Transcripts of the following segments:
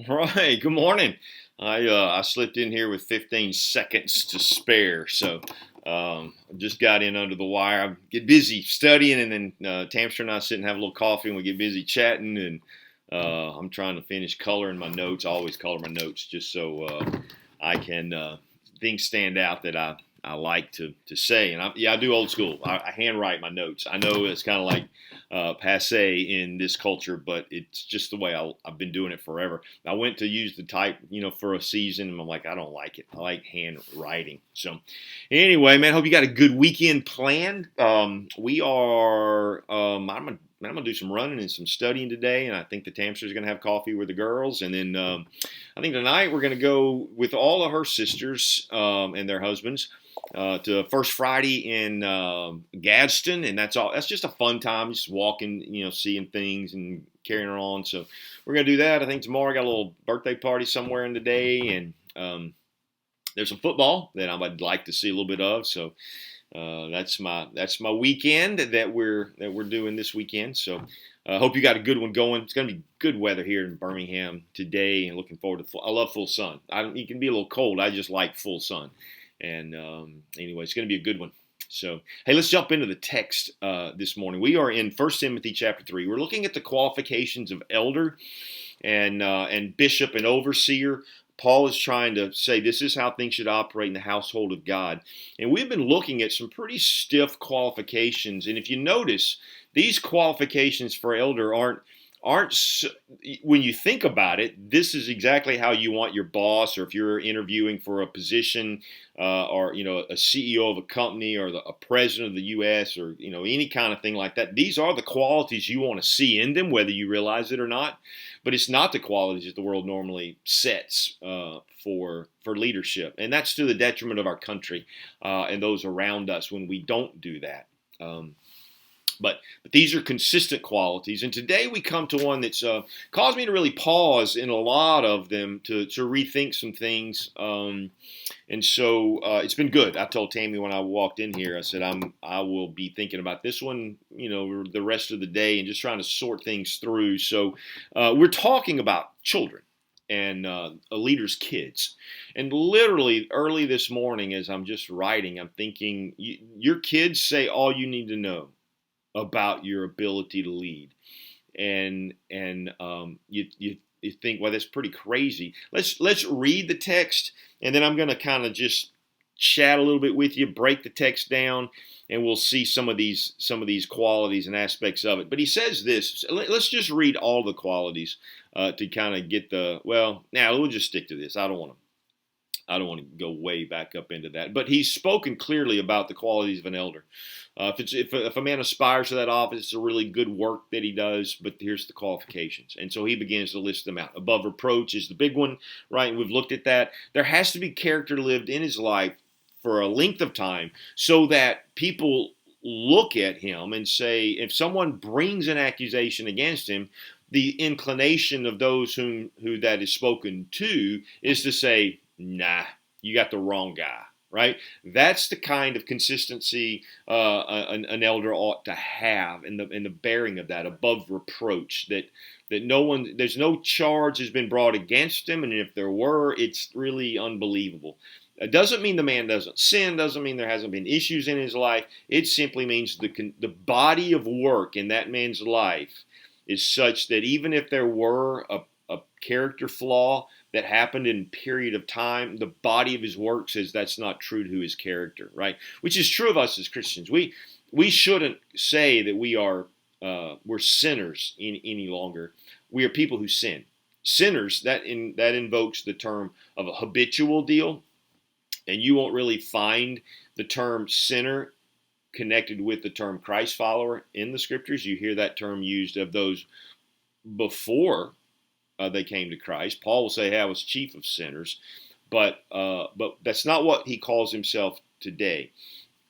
Right. Good morning. I slipped in here with 15 seconds to spare, so I just got in under the wire. I get busy studying, and then Tamster and I sit and have a little coffee, and we get busy chatting. And I'm trying to finish coloring my notes. I always color my notes just so I can things stand out that I like to say. And I do old school. I handwrite my notes. I know it's kind of like passe in this culture, but it's just the way I've been doing it forever. I went to use the type, for a season, and I'm like, I don't like it. I like handwriting. So, anyway, man, hope you got a good weekend planned. We are. I'm gonna do some running and some studying today, and I think the Tamster's gonna have coffee with the girls, and then I think tonight we're gonna go with all of her sisters and their husbands to First Friday in Gadsden, and that's all. That's just a fun time, just walking, seeing things and carrying on. So we're gonna do that. I think tomorrow I got a little birthday party somewhere in the day, and there's some football that I would like to see a little bit of. So that's my weekend that we're doing this weekend. So I hope you got a good one going. It's going to be good weather here in Birmingham today, and looking forward to. I love full sun. It can be a little cold. I just like full sun. And anyway, it's going to be a good one. So, hey, let's jump into the text this morning. We are in 1 Timothy chapter 3. We're looking at the qualifications of elder and bishop and overseer. Paul is trying to say this is how things should operate in the household of God. And we've been looking at some pretty stiff qualifications. And if you notice, these qualifications for elder aren't when you think about it, this is exactly how you want your boss, or if you're interviewing for a position, or a CEO of a company, or a president of the U.S., or any kind of thing like that. These are the qualities you want to see in them, whether you realize it or not. But it's not the qualities that the world normally sets for leadership, and that's to the detriment of our country and those around us when we don't do that. But these are consistent qualities. And today we come to one that's caused me to really pause in a lot of them to rethink some things. And so it's been good. I told Tammy when I walked in here, I said, I will be thinking about this one, the rest of the day, and just trying to sort things through. So we're talking about children and a leader's kids. And literally early this morning, as I'm just writing, I'm thinking, your kids say all you need to know about your ability to lead, and you think, well, that's pretty crazy. Let's read the text, and then I'm going to kind of just chat a little bit with you, break the text down, and we'll see some of these qualities and aspects of it. But he says this. Let's just read all the qualities to kind of get the. Well, now we'll just stick to this. I don't want to go way back up into that. But he's spoken clearly about the qualities of an elder. If a man aspires to that office, it's a really good work that he does, but here's the qualifications. And so he begins to list them out. Above reproach is the big one, right? And we've looked at that. There has to be character lived in his life for a length of time so that people look at him and say, if someone brings an accusation against him, the inclination of those who that is spoken to is to say, nah, you got the wrong guy, right? That's the kind of consistency an elder ought to have in the bearing of that, above reproach, that there's no charge has been brought against him, and if there were, it's really unbelievable. It doesn't mean the man doesn't sin, doesn't mean there hasn't been issues in his life. It simply means the body of work in that man's life is such that even if there were a character flaw that happened in a period of time, the body of his work says that's not true to his character, right? Which is true of us as Christians. We shouldn't say that we're sinners any longer. We are people who sin. Sinners, that invokes the term of a habitual deal, and you won't really find the term sinner connected with the term Christ follower in the scriptures. You hear that term used of those before they came to Christ. Paul will say, hey, I was chief of sinners, but that's not what he calls himself today.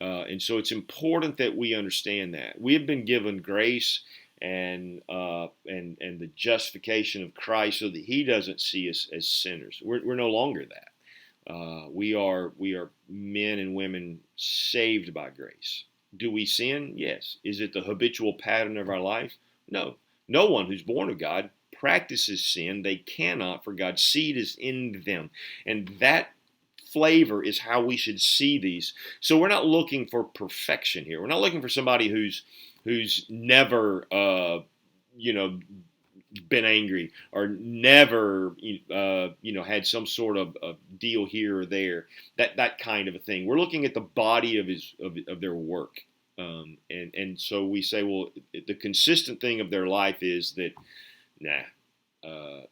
And so it's important that we understand that. We have been given grace and the justification of Christ so that he doesn't see us as sinners. We're no longer that. We are men and women saved by grace. Do we sin? Yes. Is it the habitual pattern of our life? No. No one who's born of God practices sin, they cannot, for God's seed is in them. And that flavor is how we should see these. So we're not looking for perfection here. We're not looking for somebody who's never been angry or never had some sort of deal here or there, that kind of a thing. We're looking at the body of their work, and so we say, well, the consistent thing of their life is that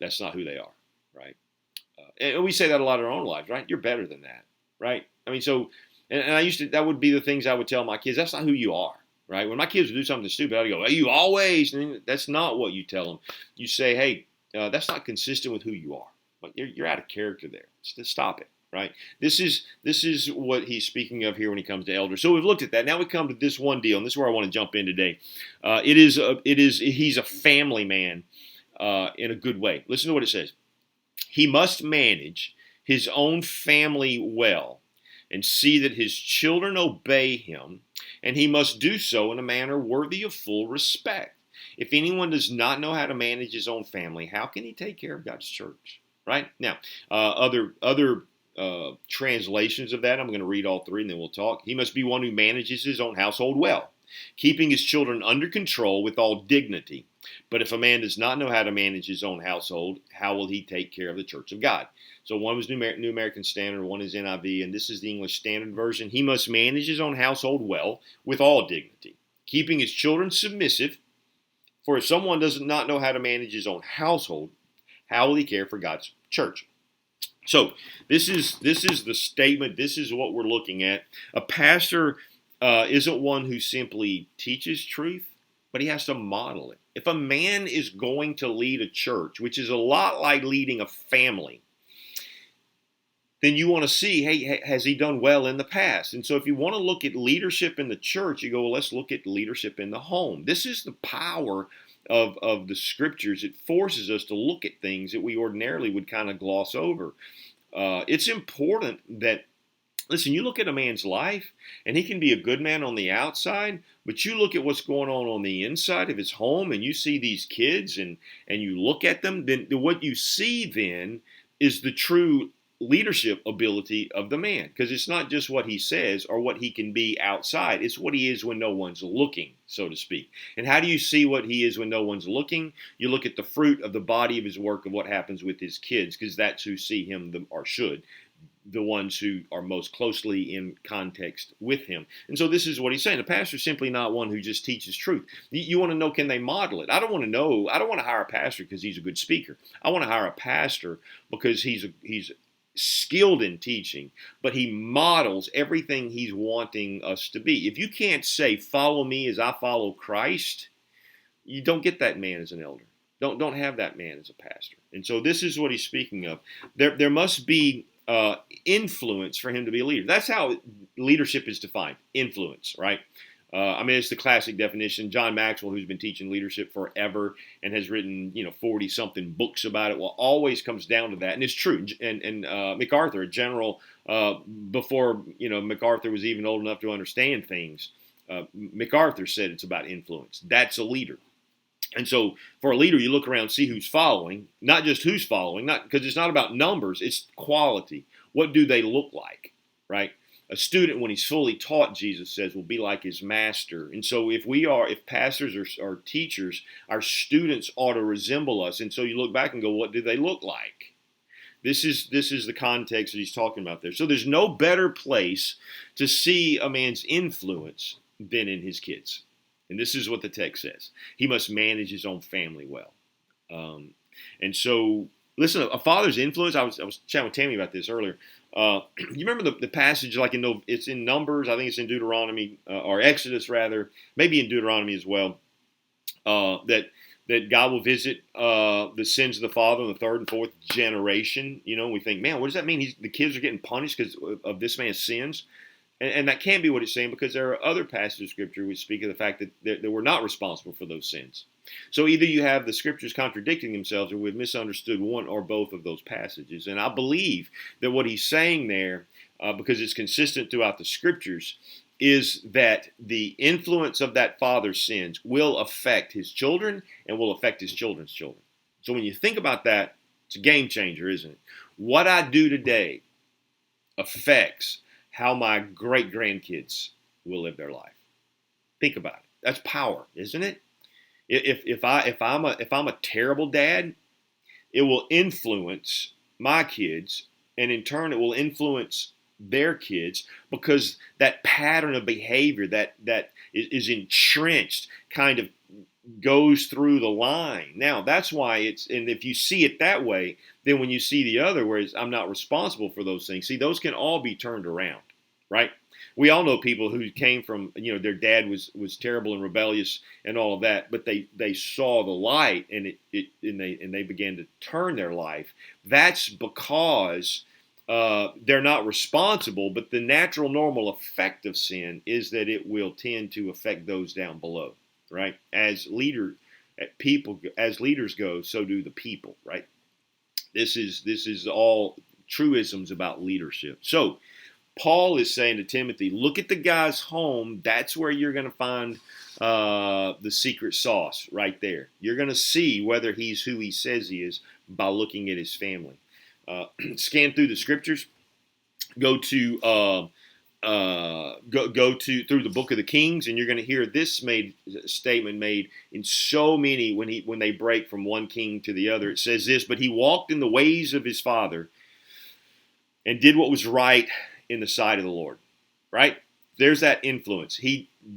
that's not who they are, right? And we say that a lot in our own lives, right? You're better than that, right? I mean, so and I used to, that would be the things I would tell my kids. That's not who you are. Right? When my kids would do something stupid, I'd go, hey, you always, and that's not what you tell them. You say, hey, that's not consistent with who you are. Like you're out of character there. Stop it, right? This is what he's speaking of here when he comes to elders. So we've looked at that. Now we come to this one deal, and this is where I want to jump in today. He's a family man in a good way. Listen to what it says. He must manage his own family well and see that his children obey him, and he must do so in a manner worthy of full respect. If anyone does not know how to manage his own family, how can he take care of God's church? Right? Now, other translations of that, I'm going to read all three and then we'll talk. He must be one who manages his own household well, keeping his children under control with all dignity. But if a man does not know how to manage his own household, how will he take care of the church of God? So one was New American Standard, one is NIV, and this is the English Standard Version. He must manage his own household well, with all dignity, keeping his children submissive. For if someone does not know how to manage his own household, how will he care for God's church? So this is the statement. This is what we're looking at. A pastor isn't one who simply teaches truth, but he has to model it. If a man is going to lead a church, which is a lot like leading a family, then you want to see, hey, has he done well in the past? And so if you want to look at leadership in the church, you go, well, let's look at leadership in the home. This is the power of the scriptures. It forces us to look at things that we ordinarily would kind of gloss over. It's important that, listen, you look at a man's life, and he can be a good man on the outside, but you look at what's going on the inside of his home, and you see these kids, and you look at them, then what you see then is the true leadership ability of the man, because it's not just what he says or what he can be outside. It's what he is when no one's looking, so to speak. And how do you see what he is when no one's looking? You look at the fruit of the body of his work, of what happens with his kids, because that's who see him, or should, the ones who are most closely in context with him. And so this is what he's saying. The pastor's simply not one who just teaches truth. You want to know, can they model it? I don't want to hire a pastor because he's a good speaker. I want to hire a pastor because he's skilled in teaching, but he models everything he's wanting us to be. If you can't say, follow me as I follow Christ, you don't get that man as an elder. Don't have that man as a pastor. And so this is what he's speaking of. There must be influence for him to be a leader. That's how leadership is defined, influence, right? It's the classic definition. John Maxwell, who's been teaching leadership forever and has written, 40-something books about it, always comes down to that. And it's true. And MacArthur, a general, before, MacArthur was even old enough to understand things, MacArthur said it's about influence. That's a leader. And so for a leader, you look around, see who's following, not just who's following, because it's not about numbers, it's quality. What do they look like, right? A student, when he's fully taught, Jesus says, will be like his master. And so if pastors or teachers, our students ought to resemble us. And so you look back and go, what do they look like? This is the context that he's talking about there. So there's no better place to see a man's influence than in his kids. And this is what the text says. He must manage his own family well. And so, listen, a father's influence, I was chatting with Tammy about this earlier. You remember the passage, it's in Numbers, I think it's in Deuteronomy, or Exodus rather, maybe in Deuteronomy as well, that God will visit the sins of the father in the third and fourth generation. We think, man, what does that mean? The kids are getting punished because of this man's sins? And that can't be what it's saying, because there are other passages of Scripture which speak of the fact that we're not responsible for those sins. So either you have the Scriptures contradicting themselves, or we've misunderstood one or both of those passages. And I believe that what he's saying there, because it's consistent throughout the Scriptures, is that the influence of that father's sins will affect his children and will affect his children's children. So when you think about that, it's a game changer, isn't it? What I do today affects how my great grandkids will live their life. Think about it. That's power, isn't it? If I'm a terrible dad, it will influence my kids, and in turn, it will influence their kids, because that pattern of behavior that is entrenched kind of goes through the line. Now, that's why and if you see it that way, then when you see the other, whereas I'm not responsible for those things, see, those can all be turned around, right? We all know people who came from, their dad was terrible and rebellious and all of that, but they saw the light, and they began to turn their life. That's because they're not responsible, but the natural, normal effect of sin is that it will tend to affect those down below, right? As leaders go, so do the people, right? This is all truisms about leadership. So Paul is saying to Timothy, look at the guy's home. That's where you're going to find the secret sauce right there. You're going to see whether he's who he says he is by looking at his family. Scan through the scriptures. Go to through the book of the Kings, and you're going to hear this statement made in so many when they break from one king to the other. It says this: "But he walked in the ways of his father, and did what was right in the sight of the Lord." Right? There's that influence.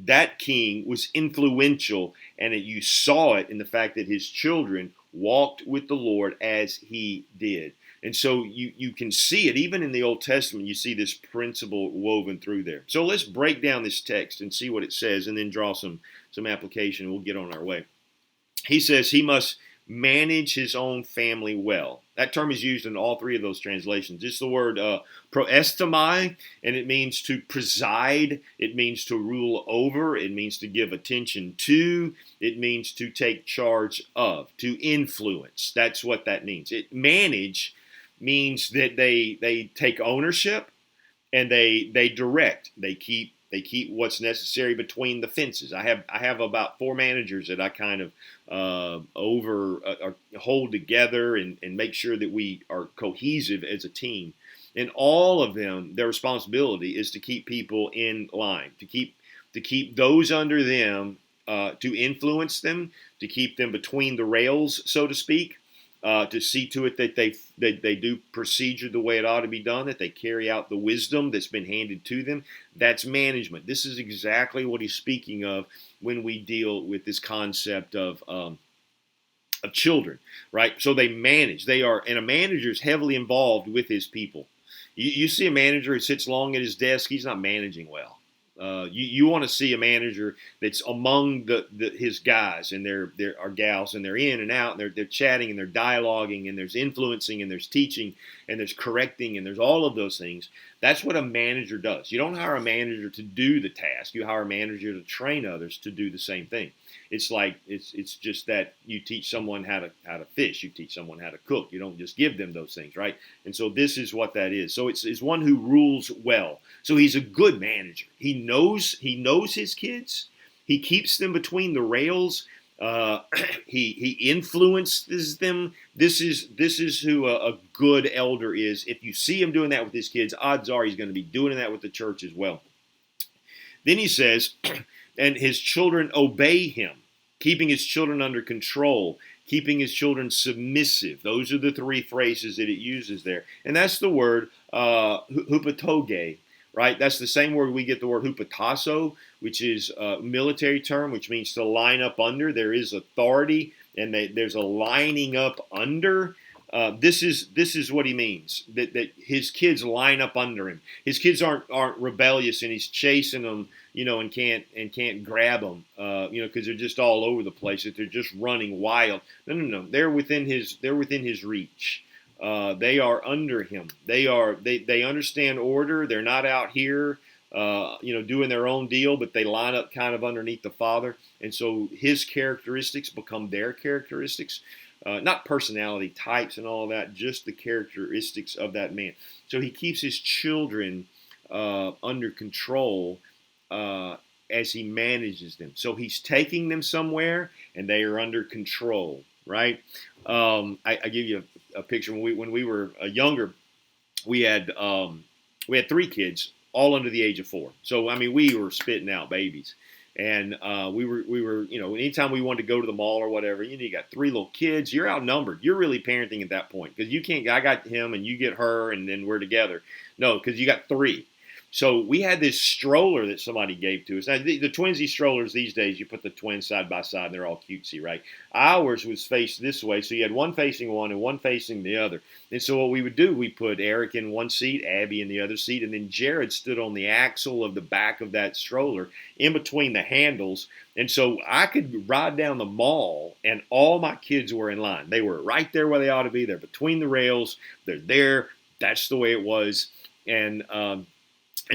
That king was influential, and you saw it in the fact that his children walked with the Lord as he did. And so you can see it even in the Old Testament. You see this principle woven through there. So let's break down this text and see what it says, and then draw some application. We'll get on our way. He says he must manage his own family well. That term is used in all three of those translations. It's the word proestomai, and it means to preside. It means to rule over. It means to give attention to. It means to take charge of, to influence. That's what that means. Manage means that they take ownership, and they direct. They keep what's necessary between the fences. I have about 4 managers that I kind of hold together and make sure that we are cohesive as a team. And all of them, their responsibility is to keep people in line, to keep those under them, to influence them, to keep them between the rails, so to speak. To see to it that they do procedure the way it ought to be done, that they carry out the wisdom that's been handed to them. That's management. This is exactly what he's speaking of when we deal with this concept of children, right? So they manage. And a manager is heavily involved with his people. You see a manager who sits long at his desk, he's not managing well. You want to see a manager that's among his guys and their gals, and they're in and out, and they're chatting, and they're dialoguing, and there's influencing, and there's teaching, and there's correcting, and there's all of those things. That's what a manager does. You don't hire a manager to do the task. You hire a manager to train others to do the same thing. It's like it's just that you teach someone how to fish. You teach someone how to cook. You don't just give them those things, right? And so this is what that is. So it's one who rules well. So he's a good manager. He knows his kids. He keeps them between the rails. He influences them. This is who a good elder is. If you see him doing that with his kids, odds are he's going to be doing that with the church as well. Then he says, and his children obey him, keeping his children under control, keeping his children submissive. Those are the 3 phrases that it uses there. And that's the word hupatoge, right? That's the same word we get the word hupatasso, which is a military term, which means to line up under. There is authority, and there's a lining up under. This is what he means, that his kids line up under him. His kids aren't rebellious, and he's chasing them, and can't grab them, because they're just all over the place. That they're just running wild. No. They're within his reach. They are under him. They understand order. They're not out here, doing their own deal, but they line up kind of underneath the Father, and so his characteristics become their characteristics. Not personality types and all of that, just the characteristics of that man. So he keeps his children under control as he manages them. So he's taking them somewhere, and they are under control. right? I give you a picture when we were younger. We had we had three kids, all under the age of 4. So I mean, we were spitting out babies, and we were anytime we wanted to go to the mall or whatever, you got three little kids, you're outnumbered. You're really parenting at that point because you can't. I got him and you get her, and then we're together. No, because you got three. So we had this stroller that somebody gave to us. Now, the twinsy strollers these days, you put the twins side by side, and they're all cutesy, right? Ours was faced this way, so you had one facing one and one facing the other. And so what we would do, we put Eric in one seat, Abby in the other seat, and then Jared stood on the axle of the back of that stroller in between the handles. And so I could ride down the mall, and all my kids were in line. They were right there where they ought to be. They're between the rails. They're there. That's the way it was. And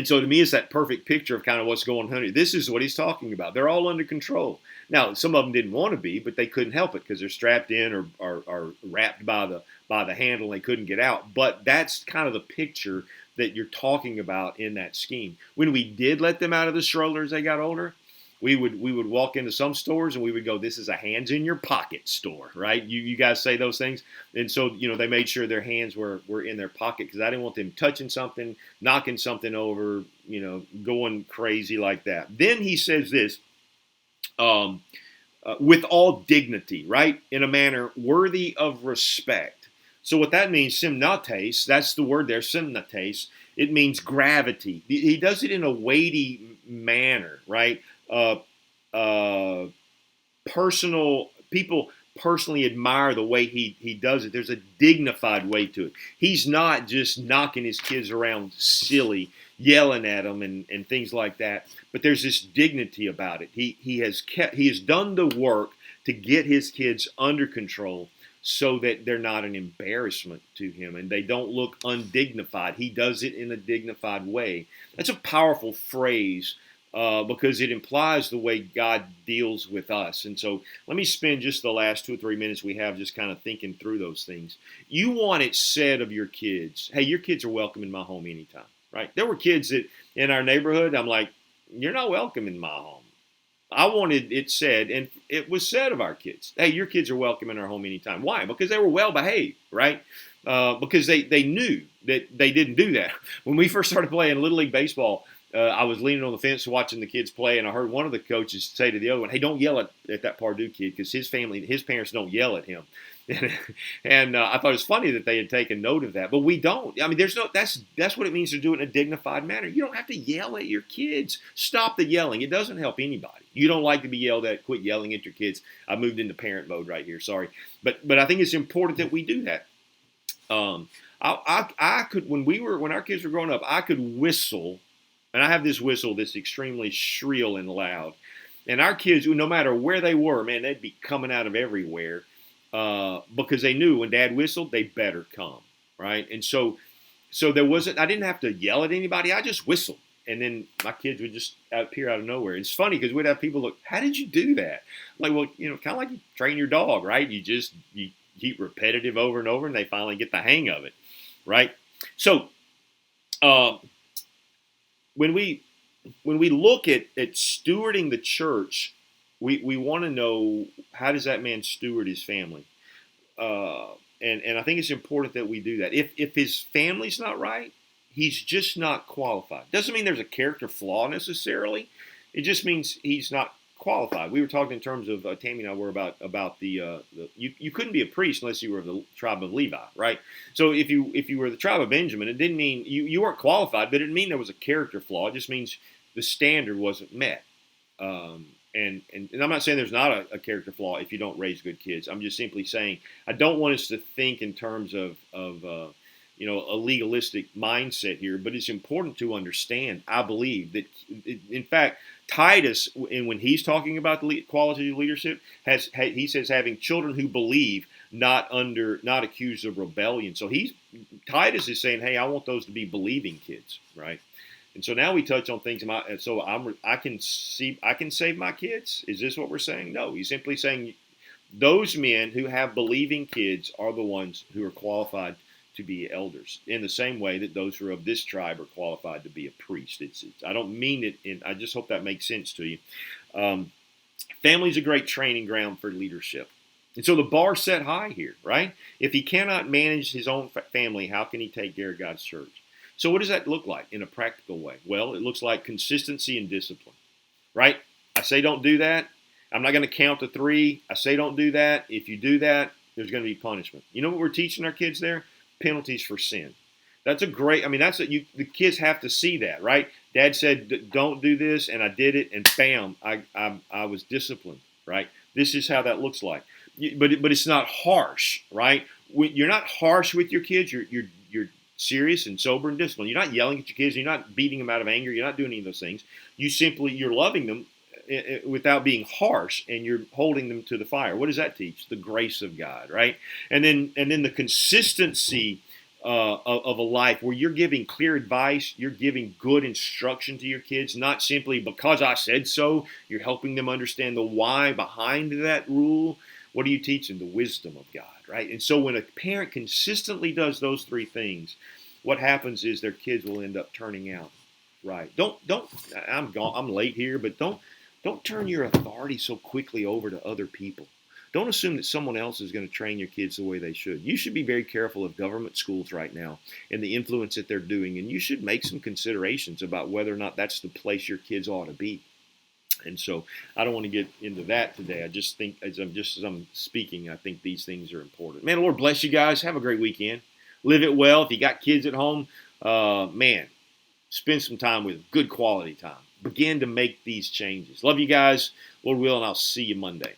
so to me, it's that perfect picture of kind of what's going on. This is what he's talking about. They're all under control. Now, some of them didn't want to be, but they couldn't help it because they're strapped in or wrapped by the handle and they couldn't get out. But that's kind of the picture that you're talking about in that scheme. When we did let them out of the stroller as they got older, we would walk into some stores and we would go, this is a hands in your pocket store, right? You guys say those things. And so, they made sure their hands were in their pocket because I didn't want them touching something, knocking something over, going crazy like that. Then he says this, with all dignity, right? In a manner worthy of respect. So what that means, simnates, that's the word there, simnates. It means gravity. He does it in a weighty manner, right? Personal people personally admire the way he does it. There's a dignified way to it. He's not just knocking his kids around silly, yelling at them and things like that. But there's this dignity about it. He has done the work to get his kids under control so that they're not an embarrassment to him and they don't look undignified. He does it in a dignified way. That's a powerful phrase. Because it implies the way God deals with us. And so let me spend just the last 2 or 3 minutes we have just kind of thinking through those things. You want it said of your kids, hey, your kids are welcome in my home anytime, right? There were kids that in our neighborhood, I'm like, you're not welcome in my home. I wanted it said, and it was said of our kids, hey, your kids are welcome in our home anytime. Why? Because they were well behaved, right? Because they knew that they didn't do that. When we first started playing Little League Baseball, I was leaning on the fence watching the kids play, and I heard one of the coaches say to the other one, hey, don't yell at that Pardue kid because his parents don't yell at him. And I thought it was funny that they had taken note of that. But we don't. I mean, that's what it means to do it in a dignified manner. You don't have to yell at your kids. Stop the yelling. It doesn't help anybody. You don't like to be yelled at. Quit yelling at your kids. I moved into parent mode right here. Sorry. But I think it's important that we do that. I could, when our kids were growing up, I could whistle. And I have this whistle that's extremely shrill and loud. And our kids, no matter where they were, man, they'd be coming out of everywhere because they knew when Dad whistled, they better come, right? And so there wasn't, I didn't have to yell at anybody. I just whistled. And then my kids would just appear out of nowhere. It's funny because we'd have people look, how did you do that? I'm like, well, kind of like you train your dog, right? You keep repetitive over and over and they finally get the hang of it, right? So, when we look at stewarding the church, we want to know, how does that man steward his family? And I think it's important that we do that. If his family's not right, he's just not qualified. Doesn't mean there's a character flaw necessarily. It just means he's not qualified. We were talking in terms of Tammy and I were about you couldn't be a priest unless you were of the tribe of Levi, right? So if you were the tribe of Benjamin, it didn't mean you weren't qualified, but it didn't mean there was a character flaw. It just means the standard wasn't met. And I'm not saying there's not a character flaw if you don't raise good kids. I'm just simply saying I don't want us to think in terms of a legalistic mindset here, but it's important to understand, I believe, that, in fact, Titus, when he's talking about the quality of leadership, he says having children who believe, not accused of rebellion. So Titus is saying, hey, I want those to be believing kids, right? And so now we touch on things. I can save my kids. Is this what we're saying? No, he's simply saying those men who have believing kids are the ones who are qualified to be elders, in the same way that those who are of this tribe are qualified to be a priest. I don't mean it, I just hope that makes sense to you. Family's a great training ground for leadership. And so the bar's set high here, right? If he cannot manage his own family, how can he take care of God's church? So what does that look like in a practical way? Well, it looks like consistency and discipline, right? I say don't do that. I'm not going to count to 3. I say don't do that. If you do that, there's going to be punishment. You know what we're teaching our kids there? Penalties for sin. That's a great, I mean, that's what the kids have to see that, right? Dad said, don't do this, and I did it, and bam, I was disciplined, right? This is how that looks like. But it's not harsh, right? You're not harsh with your kids. You're serious and sober and disciplined. You're not yelling at your kids. You're not beating them out of anger. You're not doing any of those things. You're loving them without being harsh, and you're holding them to the fire. What does that teach? The grace of God, right? And then the consistency of a life where you're giving clear advice, you're giving good instruction to your kids, not simply because I said so. You're helping them understand the why behind that rule. What do you teach them? The wisdom of God, right? And so when a parent consistently does those 3 things, what happens is their kids will end up turning out right. I'm late here, but don't turn your authority so quickly over to other people. Don't assume that someone else is going to train your kids the way they should. You should be very careful of government schools right now and the influence that they're doing, and you should make some considerations about whether or not that's the place your kids ought to be. And so I don't want to get into that today. I just think as I'm speaking, I think these things are important. Man, Lord bless you guys. Have a great weekend. Live it well. If you got kids at home, man, spend some time with them. Good quality time. Begin to make these changes. Love you guys. Lord willing, I'll see you Monday.